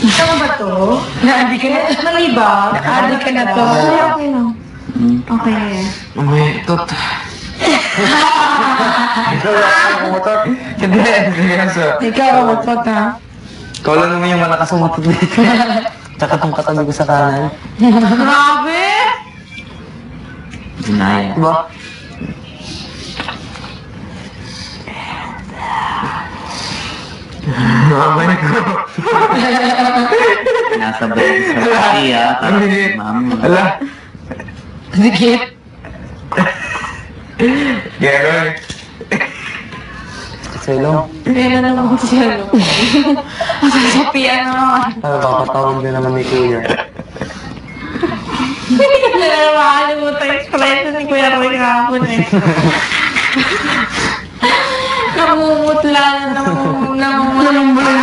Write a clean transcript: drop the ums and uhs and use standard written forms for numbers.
Tama ba to? Naadi ka na? Maliba? Naadi ka na to? Okay lang. Okay na yan. May tot. Ikaw lang ang umutot. Hindi, seryoso. Ikaw ang utot, ha? Ikaw lang naman yung malakas umutot dito. Tsaka itong katabi ko sa kanan. Grabe! Dinaya. Diba? Mamay ko. Nasabay sa pati, ha? Ang higit. Mami. Ala. Dikit. Gano'n. Selo. Kaya na naman siya, no? Masasapian naman. Papatawag din naman ni Kuya. Hindi ka na naman makalimutan yung expression ni Kuya Roy kahapon, eh. Namumutla na namumutla.